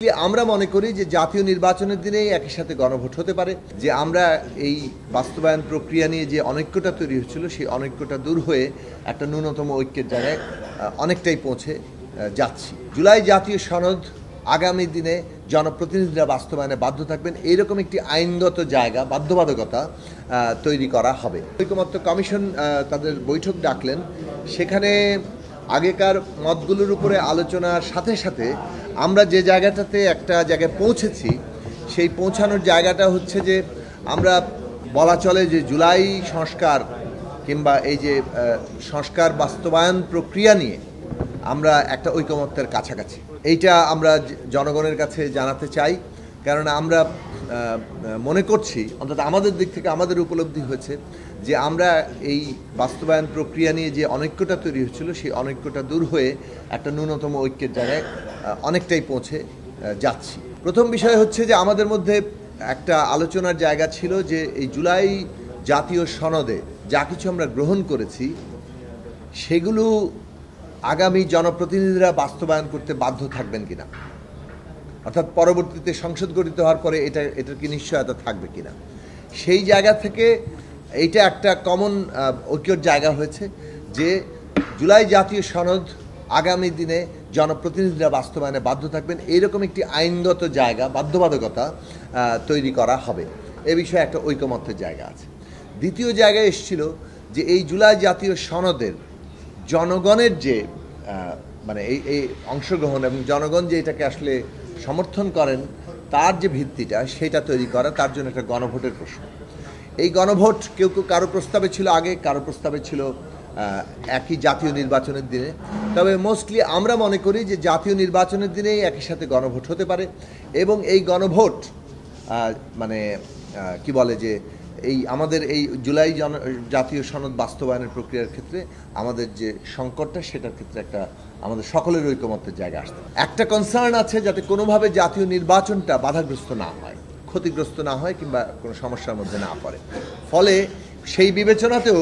আমরা মনে করি যে জাতীয় নির্বাচনের দিনেই একই সাথে গণভোট হতে পারে, যে আমরা এই বাস্তবায়ন প্রক্রিয়া নিয়ে যে অনৈক্যতা তৈরি হচ্ছিল সেই অনৈক্যতা দূর হয়ে একটা ন্যূনতম ঐক্যের জায়গায় অনেকটাই পৌঁছে যাচ্ছি। জুলাই জাতীয় সনদ আগামী দিনে জনপ্রতিনিধিরা বাস্তবায়নে বাধ্য থাকবেন, এইরকম একটি আইনগত জায়গা, বাধ্যবাধকতা তৈরি করা হবে। ঐকমত্য কমিশন তাদের বৈঠক ডাকলেন, সেখানে আগেকার মতগুলোর উপরে আলোচনার সাথে সাথে আমরা যে জায়গাটাতে একটা জায়গায় পৌঁছেছি, সেই পৌঁছানোর জায়গাটা হচ্ছে যে আমরা বলা চলে যে জুলাই সংস্কার কিংবা এই যে সংস্কার বাস্তবায়ন প্রক্রিয়া নিয়ে আমরা একটা ঐকমত্যের কাছাকাছি। এইটা আমরা জনগণের কাছে জানাতে চাই, কারণ আমরা মনে করছি, অন্তত আমাদের দিক থেকে আমাদের উপলব্ধি হয়েছে যে আমরা এই বাস্তবায়ন প্রক্রিয়া নিয়ে যে অনৈক্যতা তৈরি হচ্ছিল সেই অনৈক্যতা দূর হয়ে একটা ন্যূনতম ঐক্যের জায়গায় অনেকটাই পৌঁছে যাচ্ছি। প্রথম বিষয় হচ্ছে যে আমাদের মধ্যে একটা আলোচনার জায়গা ছিল যে এই জুলাই জাতীয় সনদে যা কিছু আমরা গ্রহণ করেছি সেগুলো আগামী জনপ্রতিনিধিরা বাস্তবায়ন করতে বাধ্য থাকবেন কিনা, অর্থাৎ পরবর্তীতে সংসদ গঠিত হওয়ার পরে এটার কি নিশ্চয়তা থাকবে কিনা। সেই জায়গা থেকে এইটা একটা কমন ঐক্যর জায়গা হয়েছে যে জুলাই জাতীয় সনদ আগামী দিনে জনপ্রতিনিধিরা বাস্তবায়নে বাধ্য থাকবেন, এইরকম একটি আইনগত জায়গা, বাধ্যবাধকতা তৈরি করা হবে। এ বিষয়ে একটা ঐকমত্যের জায়গা আছে। দ্বিতীয় জায়গায় এসেছিল যে এই জুলাই জাতীয় সনদের জনগণের যে মানে এই অংশগ্রহণ এবং জনগণ যে এটাকে আসলে সমর্থন করেন তার যে ভিত্তিটা সেটা তৈরি করা, তার জন্য একটা গণভোটের প্রশ্ন। এই গণভোট কেউ কারো প্রস্তাবে ছিল আগে, কারো প্রস্তাবে ছিল একই জাতীয় নির্বাচনের দিনে। তবে মোস্টলি আমরা মনে করি যে জাতীয় নির্বাচনের দিনেই একই সাথে গণভোট হতে পারে, এবং এই গণভোট মানে কি বলে যে এই আমাদের এই জুলাই জাতীয় সনদ বাস্তবায়নের প্রক্রিয়ার ক্ষেত্রে আমাদের যে সংকটটা সেটার ক্ষেত্রে একটা আমাদের সকলের ঐকমত্যের জায়গা আসতে একটা কনসার্ন আছে যাতে কোনোভাবে জাতীয় নির্বাচনটা বাধাগ্রস্ত না হয়, ক্ষতিগ্রস্ত না হয় কিংবা কোনো সমস্যার মধ্যে না পড়ে। ফলে সেই বিবেচনাতেও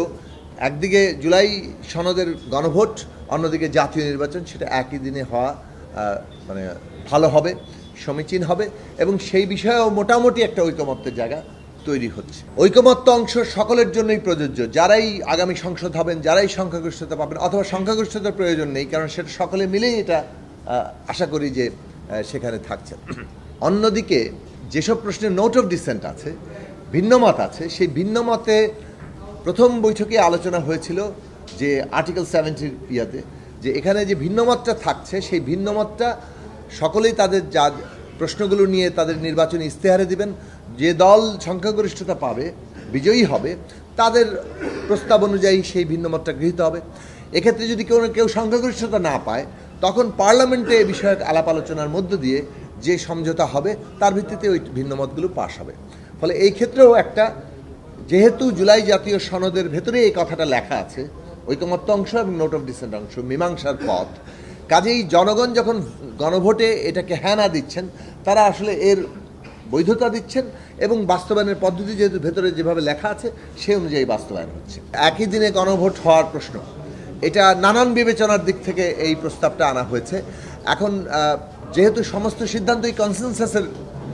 একদিকে জুলাই সনদের গণভোট, অন্যদিকে জাতীয় নির্বাচন, সেটা একই দিনে হওয়া মানে ভালো হবে, সমীচীন হবে, এবং সেই বিষয়েও মোটামুটি একটা ঐকমত্যের জায়গা তৈরি হচ্ছে। ঐকমত্য অংশ সকলের জন্যই প্রযোজ্য, যারাই আগামী সংসদ হবেন, যারাই সংখ্যাগরিষ্ঠতা পাবেন, অথবা সংখ্যাগরিষ্ঠতার প্রয়োজন নেই, কারণ সেটা সকলে মিলেই এটা আশা করি যে সেখানে থাকছে। অন্যদিকে যেসব প্রশ্নে নোট অফ ডিসেন্ট আছে, ভিন্নমত আছে, সেই ভিন্নমতে প্রথম বৈঠকে আলোচনা হয়েছিল যে আর্টিকেল 70 ইয়াতে যে এখানে যে ভিন্নমতটা থাকছে সেই ভিন্নমতটা সকলেই তাদের যা প্রশ্নগুলো নিয়ে তাদের নির্বাচনী ইস্তেহারে দিবেন, যে দল সংখ্যাগরিষ্ঠতা পাবে, বিজয়ী হবে, তাদের প্রস্তাব অনুযায়ী সেই ভিন্নমতটা গৃহীত হবে। এক্ষেত্রে যদি কেউ সংখ্যাগরিষ্ঠতা না পায়, তখন পার্লামেন্টে এ বিষয়ক আলাপ আলোচনার মধ্য দিয়ে যে সমঝোতা হবে তার ভিত্তিতে ওই ভিন্নমতগুলো পাশ হবে। ফলে এই ক্ষেত্রেও একটা, যেহেতু জুলাই জাতীয় সনদের ভেতরে এই কথাটা লেখা আছে, ঐকমত্য অংশ এবং নোট অফ ডিসেন্ট অংশ, মীমাংসার পথ, কাজেই জনগণ যখন গণভোটে এটাকে হ্যাঁ না দিচ্ছেন, তারা আসলে এর বৈধতা দিচ্ছেন, এবং বাস্তবায়নের পদ্ধতি যেহেতু ভেতরে যেভাবে লেখা আছে সেই অনুযায়ী বাস্তবায়ন হচ্ছে। একই দিনে গণভোট হওয়ার প্রশ্ন, এটা নানান বিবেচনার দিক থেকে এই প্রস্তাবটা আনা হয়েছে। এখন যেহেতু সমস্ত সিদ্ধান্তই কনসেনসাসের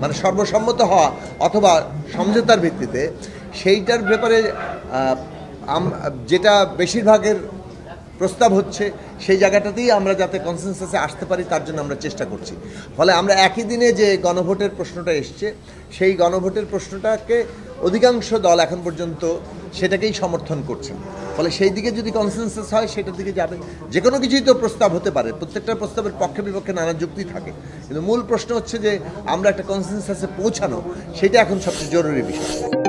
মানে সর্বসম্মত হওয়া অথবা সমঝোতার ভিত্তিতে, সেইটার ব্যাপারে যেটা বেশিরভাগের প্রস্তাব হচ্ছে সেই জায়গাটাতেই আমরা যাতে কনসেনসাসে আসতে পারি তার জন্য আমরা চেষ্টা করছি। ফলে আমরা একই দিনে যে গণভোটের প্রশ্নটা এসছে সেই গণভোটের প্রশ্নটাকে অধিকাংশ দল এখন পর্যন্ত সেটাকেই সমর্থন করছেন। ফলে সেই দিকে যদি কনসেনসাস হয় সেটার দিকে যাবে। যে কোনো কিছুই তো প্রস্তাব হতে পারে, প্রত্যেকটা প্রস্তাবের পক্ষে বিপক্ষে নানা যুক্তি থাকে, কিন্তু মূল প্রশ্ন হচ্ছে যে আমরা একটা কনসেনসাসে পৌঁছানো, সেটা এখন সবচেয়ে জরুরি বিষয়।